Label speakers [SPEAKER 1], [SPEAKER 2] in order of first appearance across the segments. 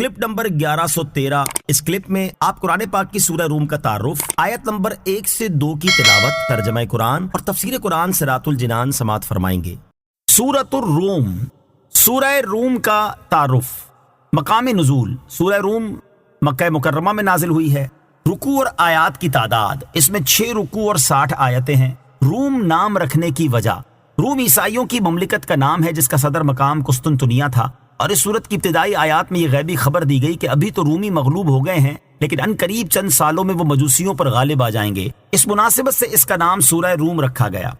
[SPEAKER 1] Clip number 1113۔ اس clip میں آپ قرآن پاک کی سورہ روم کا تعارف، آیت نمبر 1 سے 2 کی تلاوت، ترجمہ قرآن اور تفسیر قرآن صراط الجنان سماعت فرمائیں گے۔ سورۃ الروم، سورہ روم کا تعارف۔ مقام نزول، سورہ روم مکہ مکرمہ میں نازل ہوئی ہے۔ رکوع اور آیات کی تعداد، اس میں 6 رکوع اور 60 آیتیں ہیں۔ روم نام رکھنے کی وجہ، روم عیسائیوں کی مملکت کا نام ہے جس کا صدر مقام قسطنطنیہ تھا، اور اس صورت کی ابتدائی آیات میں یہ غیبی خبر دی گئی کہ ابھی تو رومی مغلوب ہو گئے ہیں لیکن ان قریب چند سالوں میں وہ مجوسیوں پر غالب آ جائیں گے۔ اس مناسبت سے اس کا نام سورہ روم رکھا گیا۔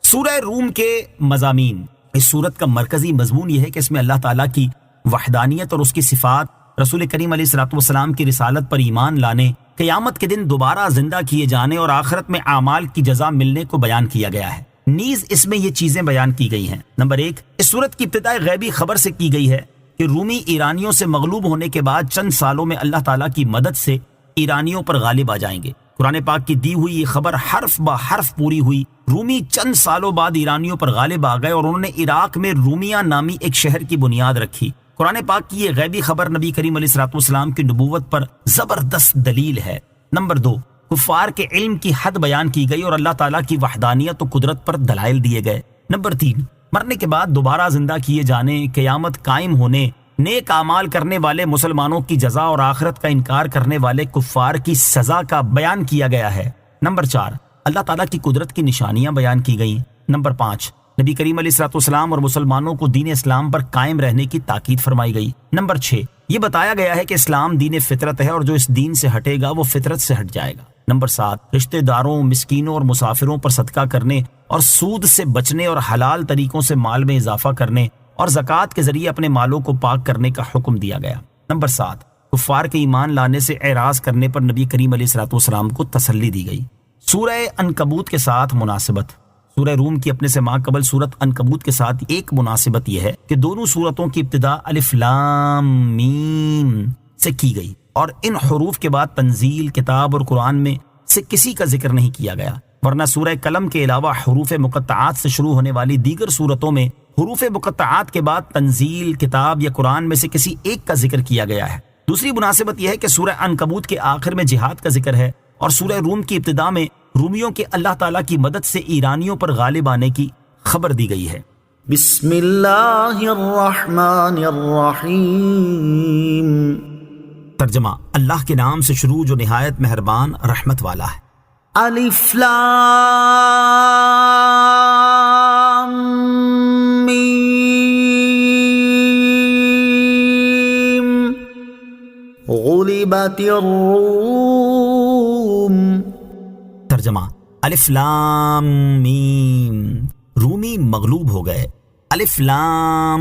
[SPEAKER 1] سورہ روم کے مضامین، اس صورت کا مرکزی مضمون یہ ہے کہ اس میں اللہ تعالیٰ کی وحدانیت اور اس کی صفات، رسول کریم علیہ الصلوۃ والسلام کی رسالت پر ایمان لانے، قیامت کے دن دوبارہ زندہ کیے جانے اور آخرت میں اعمال کی جزا ملنے کو بیان کیا گیا ہے۔ نیز اس میں یہ چیزیں بیان کی گئی ہیں۔ نمبر 1، اس صورت کی ابتدا غیبی خبر سے کی گئی ہے کہ رومی ایرانیوں سے مغلوب ہونے کے بعد چند سالوں میں اللہ تعالیٰ کی مدد سے ایرانیوں پر غالب آ جائیں گے۔ قرآن پاک کی دی ہوئی یہ خبر حرف بہ حرف پوری ہوئی۔ رومی چند سالوں بعد ایرانیوں پر غالب آ گئے اور انہوں نے عراق میں رومیہ نامی ایک شہر کی بنیاد رکھی۔ قرآن پاک کی یہ غیبی خبر نبی کریم علیہ الصلوۃ والسلام کی نبوت پر زبردست دلیل ہے۔ نمبر 2، کفار کے علم کی حد بیان کی گئی اور اللہ تعالیٰ کی وحدانیت و قدرت پر دلائل دیے گئے۔ نمبر 3، مرنے کے بعد دوبارہ زندہ کیے جانے، قیامت قائم ہونے، نیک اعمال کرنے والے مسلمانوں کی جزا اور آخرت کا انکار کرنے والے کفار کی سزا کا بیان کیا گیا ہے۔ نمبر 4، اللہ تعالیٰ کی قدرت کی نشانیاں بیان کی گئیں۔ نمبر 5، نبی کریم علیہ الصلوۃ والسلام اور مسلمانوں کو دین اسلام پر قائم رہنے کی تاکید فرمائی گئی۔ نمبر 6، یہ بتایا گیا ہے کہ اسلام دین فطرت ہے اور جو اس دین سے ہٹے گا وہ فطرت سے ہٹ جائے گا۔ نمبر 7، رشتہ داروں، مسکینوں اور مسافروں پر صدقہ کرنے اور سود سے بچنے اور حلال طریقوں سے مال میں اضافہ کرنے اور زکوٰۃ کے ذریعے اپنے مالوں کو پاک کرنے کا حکم دیا گیا۔ نمبر 7، کفار کے ایمان لانے سے اعراض کرنے پر نبی کریم علیہ الصلوۃ والسلام کو تسلی دی گئی۔ سورہ عنکبوت کے ساتھ مناسبت، سورہ روم کی اپنے سے ماں قبل سورت عنکبوت کے ساتھ ایک مناسبت یہ ہے کہ دونوں سورتوں کی ابتدا الف لام میم سے کی گئی اور ان حروف کے بعد تنزیل، کتاب اور قرآن میں سے کسی کا ذکر نہیں کیا گیا، ورنہ سورہ قلم کے علاوہ حروف مقطعات سے شروع ہونے والی دیگر سورتوں میں حروف مقطعات کے بعد تنزیل، کتاب یا قرآن میں سے کسی ایک کا ذکر کیا گیا ہے۔ دوسری مناسبت یہ ہے کہ سورہ عنکبوت کے آخر میں جہاد کا ذکر ہے اور سورہ روم کی ابتدا میں رومیوں کے اللہ تعالیٰ کی مدد سے ایرانیوں پر غالب آنے کی خبر دی گئی ہے۔
[SPEAKER 2] بسم اللہ الرحمن الرحیم۔
[SPEAKER 1] ترجمہ، اللہ کے نام سے شروع جو نہایت مہربان رحمت والا ہے۔
[SPEAKER 2] الف لام میم، غلبت الروم۔
[SPEAKER 1] ترجمہ، الف لام میم، رومی مغلوب ہو گئے۔ الف لام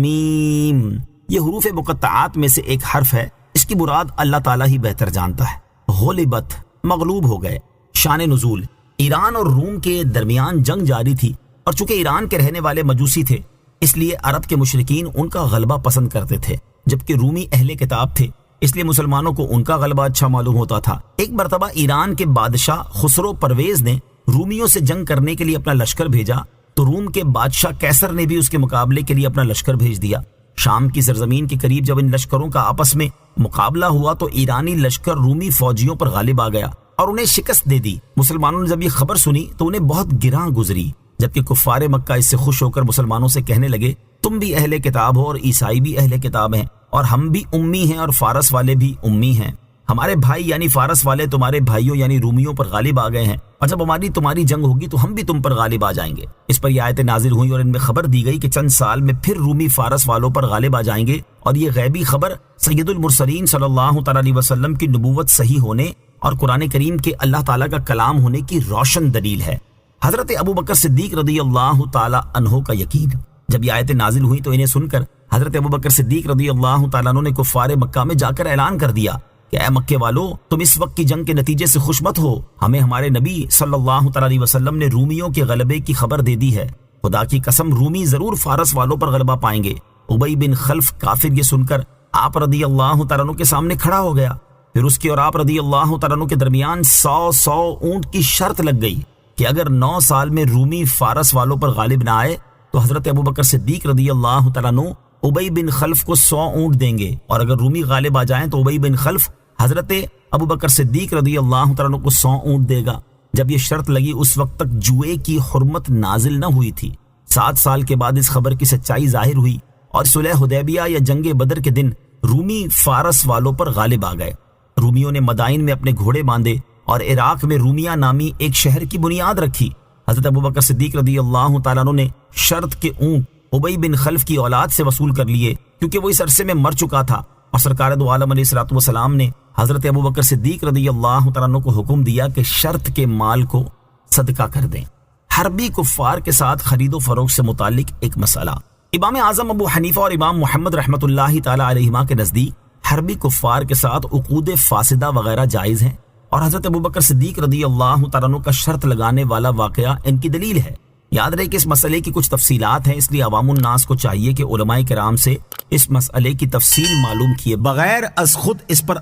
[SPEAKER 1] میم یہ حروف مقطعات میں سے ایک حرف ہے، اس کی مراد اللہ تعالیٰ ہی بہتر جانتا ہے۔ غلبت، مغلوب ہو گئے۔ شان نزول، ایران اور روم کے درمیان جنگ جاری تھی اور چونکہ ایران کے رہنے والے مجوسی تھے اس لیے عرب کے مشرکین ان کا غلبہ پسند کرتے تھے، جبکہ رومی اہل کتاب تھے اس لیے مسلمانوں کو ان کا غلبہ اچھا معلوم ہوتا تھا۔ ایک مرتبہ ایران کے بادشاہ خسرو پرویز نے رومیوں سے جنگ کرنے کے لیے اپنا لشکر بھیجا تو روم کے بادشاہ کیسر نے بھی اس کے مقابلے کے لیے اپنا لشکر بھیج دیا۔ شام کی سرزمین کے قریب جب ان لشکروں کا آپس میں مقابلہ ہوا تو ایرانی لشکر رومی فوجیوں پر غالب آ گیا اور انہیں شکست دے دی۔ مسلمانوں نے جب یہ خبر سنی تو انہیں بہت گراں گزری، جبکہ کفار مکہ اس سے خوش ہو کر مسلمانوں سے کہنے لگے تم بھی اہل کتاب ہو اور عیسائی بھی اہل کتاب ہیں اور ہم بھی امی ہیں اور فارس والے بھی امی ہیں۔ ہمارے بھائی یعنی فارس والے تمہارے بھائیوں یعنی رومیوں پر غالب آ گئے ہیں اور جب ہماری تمہاری جنگ ہوگی تو ہم بھی تم پر غالب آ جائیں گے۔ اس پر یہ آیتیں نازل ہوئیں اور ان میں خبر دی گئی کہ چند سال میں پھر رومی فارس والوں پر غالب آ جائیں گے، اور یہ غیبی خبر سید المرسلین صلی اللہ تعالی علیہ وسلم کی نبوت صحیح ہونے اور قرآن کریم کے اللہ تعالیٰ کا کلام ہونے کی روشن دلیل ہے۔ حضرت ابوبکر صدیق رضی اللہ تعالی عنہ کا یقین، جب یہ آیتیں نازل ہوئی تو انہیں سن کر حضرت ابوبکر صدیق رضی اللہ تعالیٰ عنہ نے کفار مکہ میں جا کر اعلان کر دیا کہ اے مکے والو، تم اس وقت کی جنگ کے نتیجے سے خوش مت ہو، ہمیں ہمارے نبی صلی اللہ تعالی علیہ وسلم نے رومیوں کے غلبے کی خبر دے دی ہے، خدا کی قسم رومی ضرور فارس والوں پر غلبہ پائیں گے۔ ابی بن خلف کافر یہ سن کر آپ رضی اللہ تعالیٰ عنہ کے سامنے کھڑا ہو گیا، پھر اس کی اور آپ رضی اللہ تعالیٰ عنہ کے درمیان 100 اونٹ کی شرط لگ گئی کہ اگر 9 سال میں رومی فارس والوں پر غالب نہ آئے تو حضرت ابوبکر صدیق رضی اللہ تعالیٰ عنہ ابی بن خلف کو 100 اونٹ دیں گے، اور اگر رومی غالب آ جائیں تو ابی بن خلف حضرت ابو بکر صدیق رضی اللہ تعالیٰ عنہ کو 100 اونٹ دے گا۔ جب یہ شرط لگی اس وقت تک جوئے کی حرمت نازل نہ ہوئی تھی۔ 7 سال کے بعد اس خبر کی سچائی ظاہر ہوئی اور صلح حدیبیہ یا جنگ بدر کے دن رومی فارس والوں پر غالب آ گئے۔ رومیوں نے مدائن میں اپنے گھوڑے باندھے اور عراق میں رومیہ نامی ایک شہر کی بنیاد رکھی۔ حضرت ابو بکر صدیق رضی اللہ تعالیٰ عنہ نے شرط کے اونٹ ابی بن خلف کی اولاد سے وصول کر لیے، کیونکہ وہ اس عرصے میں مر چکا تھا، اور سرکار دو عالم علیہ الصلوۃ والسلام نے حضرت ابو بکر صدیق رضی اللہ تعالیٰ عنہ کو حکم دیا کہ شرط کے مال کو صدقہ کر دیں۔ حربی کفار کے ساتھ خرید و فروخت سے متعلق ایک مسئلہ۔ امام اعظم ابو حنیفہ اور امام محمد رحمۃ اللہ تعالی علیہما کے نزدیک حربی کفار کے ساتھ عقود فاسدہ وغیرہ جائز ہیں، اور حضرت ابو بکر صدیق رضی اللہ تعالیٰ عنہ کا شرط لگانے والا واقعہ ان کی دلیل ہے۔ یاد رہے کہ اس مسئلے کی کچھ تفصیلات ہیں، اس لیے عوام الناس کو چاہیے کہ علماء کرام سے اس مسئلے کی تفصیل معلوم کیے بغیر از خود اس پر